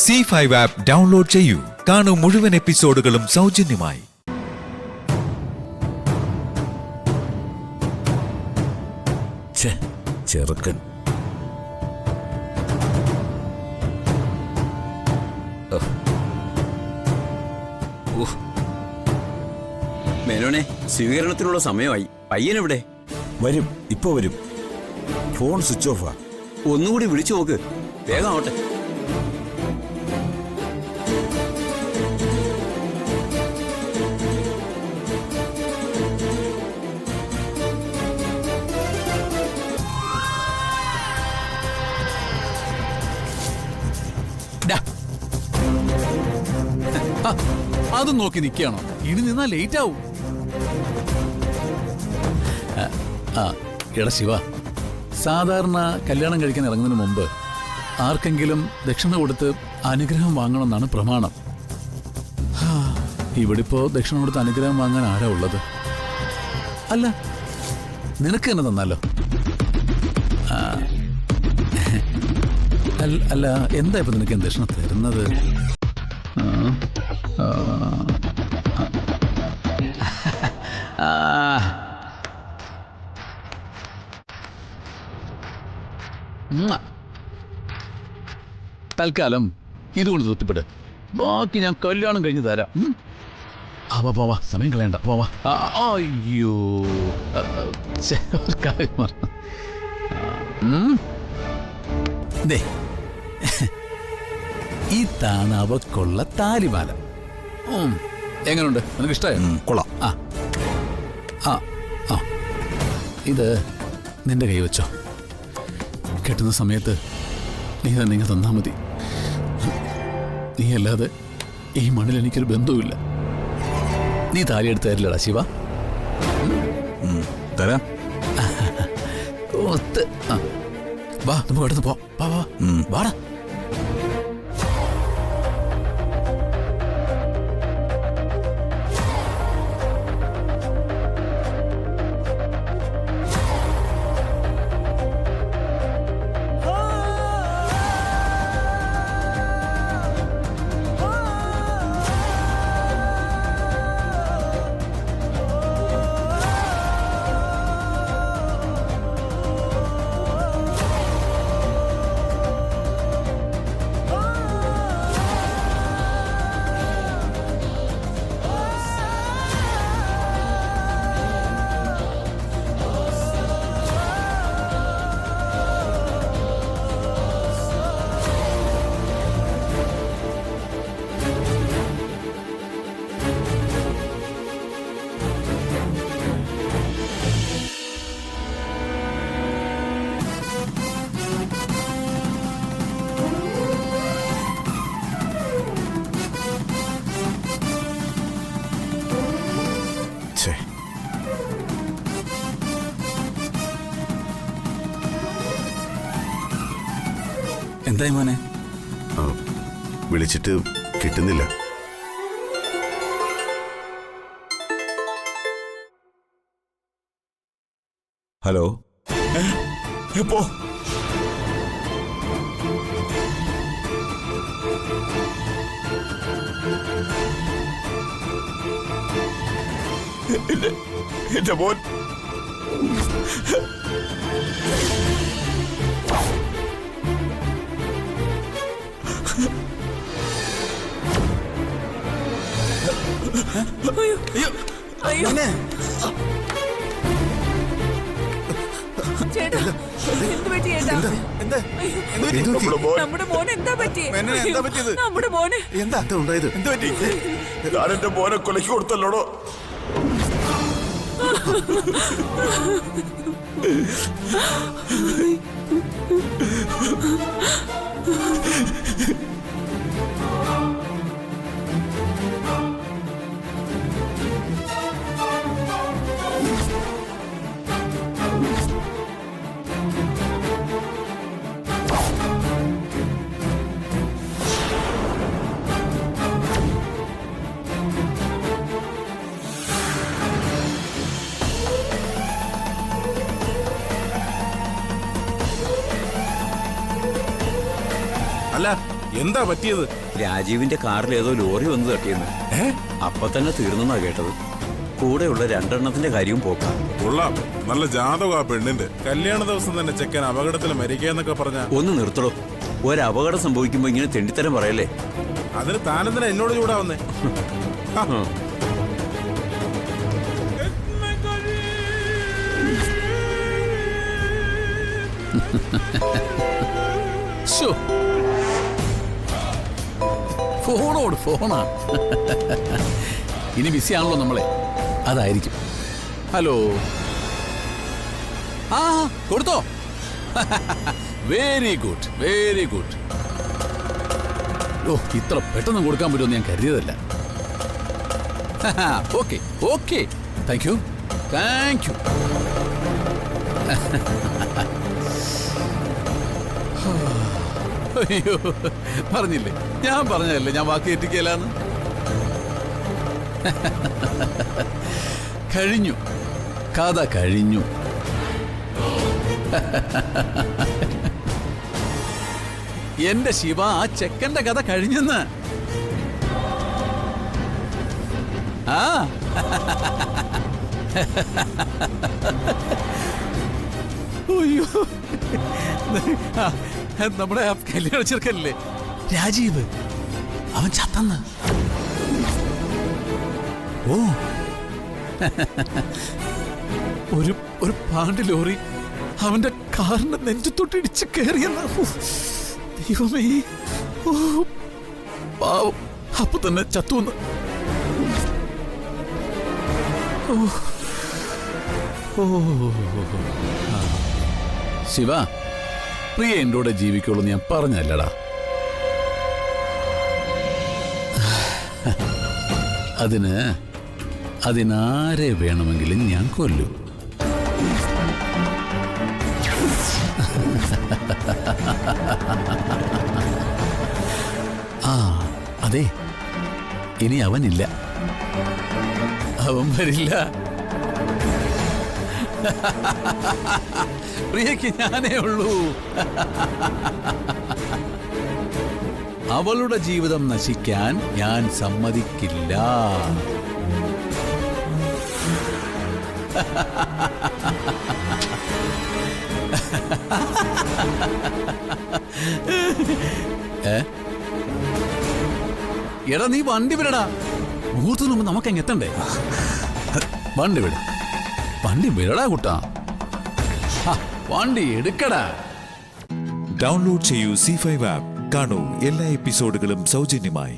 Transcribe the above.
C5 app download ചെയ്യൂ. കാണൂ മുഴുവൻ എപ്പിസോഡുകളും സൗജന്യമായി. ചെറുക്കൻ മേനോനെ, സ്വീകരണത്തിനുള്ള സമയമായി. പയ്യനെവിടെ? വരും, ഇപ്പൊ വരും. ഫോൺ സ്വിച്ച് ഓഫാ. ഒന്നുകൂടി വിളിച്ചു നോക്ക്, വേഗം ആവട്ടെ. അത് നോക്കി നിൽക്കുകയാണോ? ഇനി നിന്നാ ലേറ്റ് ആവും. എടാ ശിവ, സാധാരണ കല്യാണം കഴിക്കാൻ ഇറങ്ങുന്നതിന് മുമ്പ് ആർക്കെങ്കിലും ദക്ഷിണ കൊടുത്ത് അനുഗ്രഹം വാങ്ങണമെന്നാണ് പ്രമാണം. ഇവിടിപ്പോ ദക്ഷിണ കൊടുത്ത് അനുഗ്രഹം വാങ്ങാൻ ആരാ ഉള്ളത്? അല്ല, നിനക്ക് തന്നെ തന്നാലോ? അല്ല, എന്താ ഇപ്പൊ നിനക്ക് ദക്ഷിണ തരുന്നത്? തൽക്കാലം ഇതുകൊണ്ട് തൃപ്തിപ്പെട്ട്, ബാക്കി ഞാൻ കല്യാണം കഴിഞ്ഞ് തരാം. പോവാ, സമയം കളയണ്ട, പോവാ. അയ്യോ, ഇതാണ് അവക്കുള്ള താലിമാല. എങ്ങനെയുണ്ട്? നിനക്ക് ഇഷ്ടമായി? കൊള്ളാം. ഇത് നിന്റെ കൈ വെച്ചോ. കെട്ടുന്ന സമയത്ത് നീ തന്നെ ഇങ്ങ് തന്നാ മതി. നീ അല്ലാതെ ഈ മണ്ണിൽ എനിക്കൊരു ബന്ധവുമില്ല. നീ താലി എടുത്ത് തരില്ലടാ ശിവ? തരാം. ഒത്ത്. വാ, നമുക്ക് അടുത്ത് പോ. വാടാ. എന്തായി മോനെ? വിളിച്ചിട്ട് കിട്ടുന്നില്ല. ഹലോ, എപ്പോ? എന്റെ മോൻ നമ്മുടെ മോനെ എന്താ പറ്റിയത്? നമ്മുടെ മോനെ എന്താ ഉണ്ടായത്? എന്താ പറ്റി? ഞാൻ എന്റെ മോനെ കൊലക്ക് കൊടുത്തല്ലോടോ. എന്താ പറ്റിയത്? രാജീവിന്റെ കാറിൽ ഏതോ ലോറി വന്ന് തട്ടിയെന്ന്. അപ്പൊ തന്നെ തീർന്നെന്നാ കേട്ടത്. കൂടെയുള്ള 2 എണ്ണത്തിന്റെ കാര്യവും പോക്കാം. കൊള്ളാം, നല്ല ജാതക പെണ്ണിന്റെ. കല്യാണ ദിവസം തന്നെ ചെക്കൻ അപകടത്തിൽ മരിക്കാന്നൊക്കെ പറഞ്ഞ. ഒന്ന് നിർത്തടോ. ഒരപകടം സംഭവിക്കുമ്പോ ഇങ്ങനെ തെണ്ടിത്തരം പറയല്ലേ. അതിന് താനെന്തിനാ എന്നോട് ചൂടാവുന്നേ? ഫോണോട് ഫോണാ. ഇനി ബിസി ആണല്ലോ നമ്മളെ, അതായിരിക്കും. ഹലോ, ആ കൊടുത്തോ? Very good, very good. ഓ, ഇത്ര പെട്ടെന്ന് കൊടുക്കാൻ പറ്റുമെന്ന് ഞാൻ കരുതിയതല്ല. Okay okay, thank you thank you. അയ്യോ, പറഞ്ഞില്ലേ, ഞാൻ പറഞ്ഞതല്ലേ ഞാൻ വാക്ക് തെറ്റിക്കലാന്ന്. കഴിഞ്ഞു, കഥ കഴിഞ്ഞു. എന്റെ ശിവ, ആ ചെക്കന്റെ കഥ കഴിഞ്ഞെന്ന്. ആ അയ്യോ, നമ്മുടെ കല്യാണ ചെറുക്കല്ലേ രാജീവ്, അവൻ ചത്തന്ന്. ഓ, ഒരു പാണ്ട് ലോറി അവന്റെ കാറിന്റെ നെഞ്ചത്തൊട്ടിടിച്ച് കയറിയെന്ന്. ദൈവമേ, ഓ പാവം, അപ്പൊ തന്നെ ചത്തുവന്ന്. ശിവ, പ്രിയ എൻ്റെ കൂടെ ജീവിക്കുള്ളൂ ഞാൻ പറഞ്ഞല്ലടാ. അതിനാരെ വേണമെങ്കിലും ഞാൻ കൊല്ലും. ആ അതെ, ഇനി അവനില്ല, അവൻ വരില്ല. പ്രിയക്ക് ഞാനേ ഉള്ളൂ. അവളുടെ ജീവിതം നശിക്കാൻ ഞാൻ സമ്മതിക്കില്ല. എടാ, നീ വണ്ടി വിടടാ. മുഹൂർത്തത്തിന് മുമ്പ് നമുക്ക് അങ്ങ് എത്തണ്ടേ? വണ്ടി വിട, വണ്ടി വിടടാ കുട്ടാ. വണ്ടി എടുക്കടാ. ഡൗൺലോഡ് ചെയ്യൂ C5 ആപ്പ്. കാണൂ എല്ലാ എപ്പിസോഡുകളും സൗജന്യമായി.